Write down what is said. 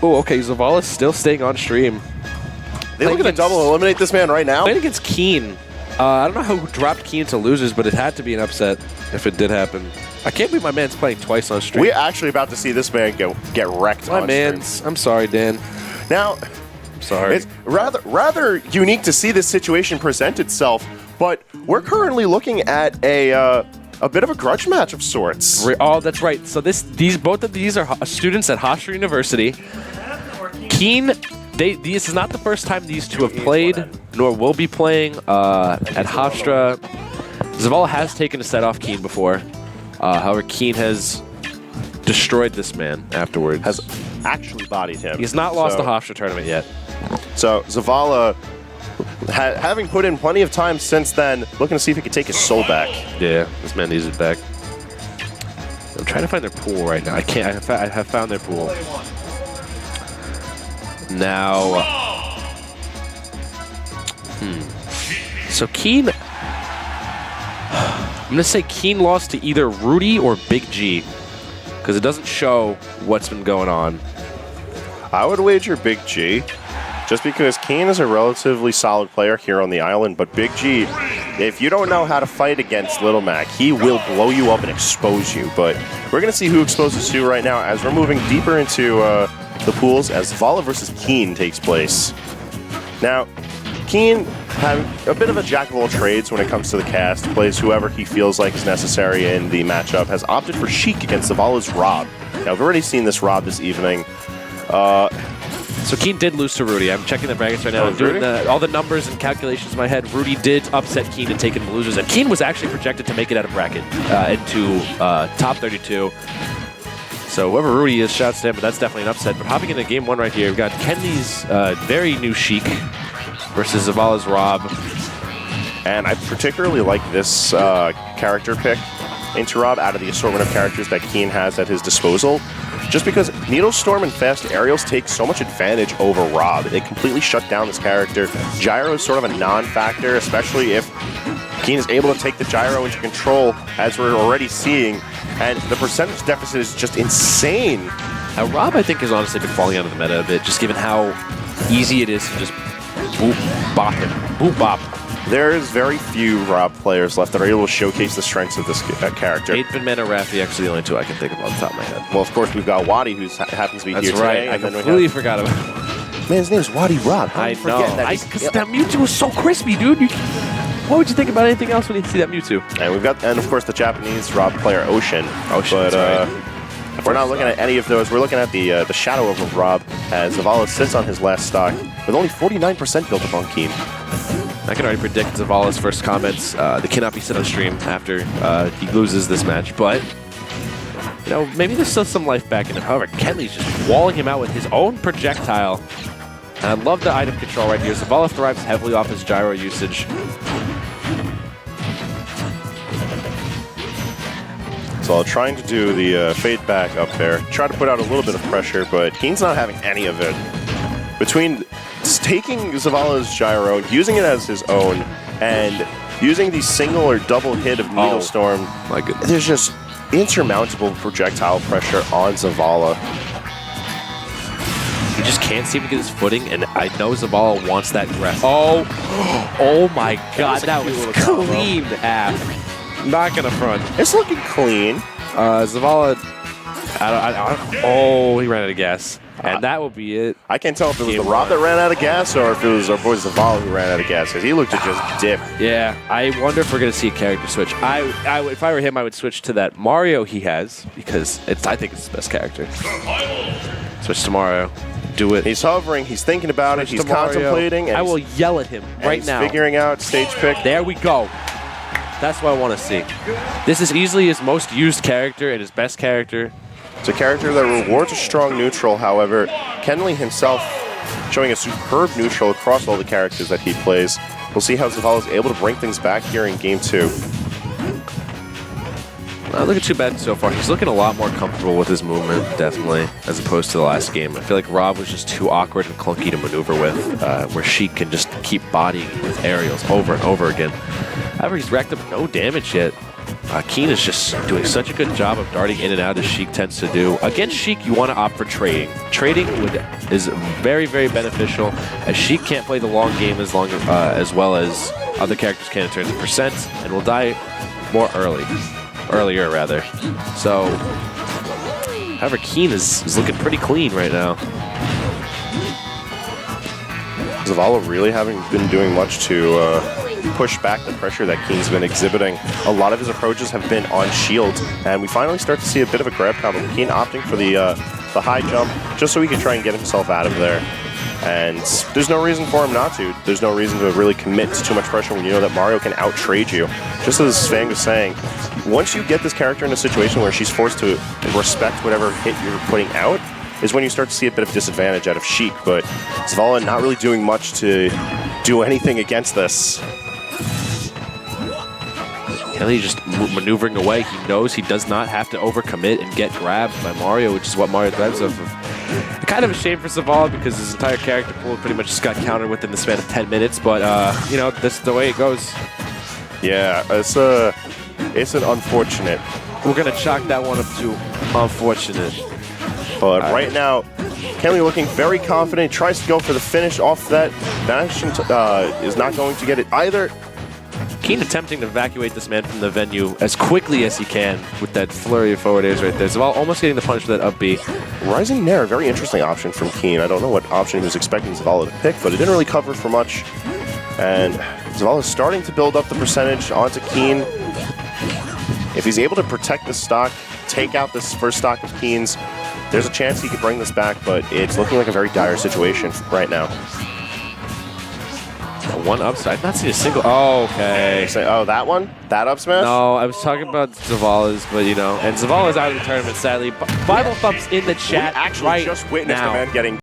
Oh, okay. Zavala's still staying on stream. They look at a double eliminate this man right now. Playing against Keen. I don't know who dropped Keen to losers, but it had to be an upset if it did happen. I can't believe my man's playing twice on stream. We're actually about to see this man get wrecked on stream. I'm sorry, Dan. Now, I'm sorry. It's rather unique to see this situation present itself, but we're currently looking at a bit of a grudge match of sorts. Oh, that's right. So both of these are students at Hofstra University. Keen, this is not the first time these two have played, nor will be playing at Hofstra. Zavala has taken a set off Keen before. However, Keen has destroyed this man afterwards. Has actually bodied him. He's not lost the Hofstra tournament yet. So Zavala, having put in plenty of time since then, looking to see if he can take his soul back. Yeah, this man needs it back. I'm trying to find their pool right now. I can't. I have found their pool. Now, so Keen, I'm going to say Keen lost to either Rudy or Big G, because it doesn't show what's been going on. I would wager Big G, just because Keen is a relatively solid player here on the island, but Big G, if you don't know how to fight against Little Mac, he will blow you up and expose you. But we're going to see who exposes who right now as we're moving deeper into the pools as Zavala versus Keen takes place. Now, Keen, having a bit of a jack of all trades when it comes to the cast, plays whoever he feels like is necessary in the matchup, has opted for Sheik against Zavala's Rob. Now, we've already seen this Rob this evening. So Keen did lose to Rudy. I'm checking the brackets right now. I'm doing all the numbers and calculations in my head. Rudy did upset Keen and take in the losers, and Keen was actually projected to make it out of bracket into top 32. So whoever Rudy is, shouts to him, but that's definitely an upset. But hopping into game one right here, we've got Kenley's very new Sheik versus Zavala's Rob. And I particularly like this character pick into Rob out of the assortment of characters that Keen has at his disposal. Just because Needle Storm and Fast Aerials take so much advantage over Rob. They completely shut down this character. Gyro is sort of a non-factor, especially if Keen is able to take the Gyro into control, as we're already seeing. And the percentage deficit is just insane. Now, Rob, I think, has honestly been falling out of the meta a bit, just given how easy it is to just boop bop him. Boop bop. There's very few Rob players left that are able to showcase the strengths of this character. 8-Man and Raffi, actually the only two I can think of off the top of my head. Well, of course, we've got Wadi, who happens to be here today. That's right. I completely forgot about him. Man, his name's Wadi Rob. I know. Because that Mewtwo was so crispy, dude. What would you think about anything else when you see that Mewtwo? And of course, the Japanese Rob player, Ocean. But right. we're not looking at any of those. We're looking at the shadow of Rob, as Zavala sits on his last stock with only 49% built up on Keen. I can already predict Zavala's first comments. They cannot be said on stream after he loses this match, but you know, maybe there's still some life back in him. However, Kenley's just walling him out with his own projectile. And I love the item control right here. Zavala thrives heavily off his gyro usage. So trying to do the fade back up there, try to put out a little bit of pressure, but Keen's not having any of it. Between taking Zavala's gyro, using it as his own, and using the single or double hit of Needle Storm, my goodness, there's just insurmountable projectile pressure on Zavala. He just can't seem to get his footing, and I know Zavala wants that grab. Oh my God, that was clean, Af. Not gonna front. It's looking clean. Zavala, he ran out of gas. And that will be it. I can't tell if it was the Rob that ran out of gas or if it was our boy Zavala who ran out of gas, because he looked to just dip. Yeah, I wonder if we're going to see a character switch. If I were him, I would switch to that Mario he has, because I think it's his best character. Switch to Mario. Do it. He's hovering. He's thinking about it. He's contemplating. And I will yell at him right now. He's figuring out stage pick. There we go. That's what I want to see. This is easily his most used character and his best character. It's a character that rewards a strong neutral. However, Kenley himself showing a superb neutral across all the characters that he plays. We'll see how Zavala is able to bring things back here in Game 2. Not looking too bad so far. He's looking a lot more comfortable with his movement, definitely, as opposed to the last game. I feel like Rob was just too awkward and clunky to maneuver with, where Sheik can just keep bodying with aerials over and over again. However, he's racked up no damage yet. Keen is just doing such a good job of darting in and out as Sheik tends to do. Against Sheik, you want to opt for trading. Trading is very, very beneficial, as Sheik can't play the long game as well as other characters can in terms of percent, and will die more earlier rather. So, however, Keen is looking pretty clean right now. Zavala really haven't been doing much to push back the pressure that Keen's been exhibiting. A lot of his approaches have been on shield, and we finally start to see a bit of a grab combo. Keen opting for the high jump just so he can try and get himself out of there. And there's no reason for him not to. There's no reason to really commit to too much pressure when you know that Mario can out-trade you. Just as Fang was saying, once you get this character in a situation where she's forced to respect whatever hit you're putting out, is when you start to see a bit of disadvantage out of Sheik, but Zavala not really doing much to do anything against this. Kelly just maneuvering away. He knows he does not have to overcommit and get grabbed by Mario, which is what Mario thrives off of. Kind of a shame for Zavala because his entire character pool pretty much just got countered within the span of 10 minutes, but you know, that's the way it goes. Yeah, it's an unfortunate. We're gonna chalk that one up to unfortunate. But right now, Kelly looking very confident, tries to go for the finish off that. Vanishing is not going to get it either. Keen attempting to evacuate this man from the venue as quickly as he can with that flurry of forward airs right there. Zavala almost getting the punish for that up B. Rising Nair, a very interesting option from Keen. I don't know what option he was expecting Zavala to pick, but it didn't really cover for much. And Zavala is starting to build up the percentage onto Keen. If he's able to protect the stock, take out this first stock of Keen's, there's a chance he could bring this back, but it's looking like a very dire situation right now. One up smash. I've not seen a single. Oh, okay. Oh, that one? That up smash? No, I was talking about Zavala's, but you know, and Zavala's out of the tournament, sadly. Bible thumps in the chat. We actually right just witnessed now. a man getting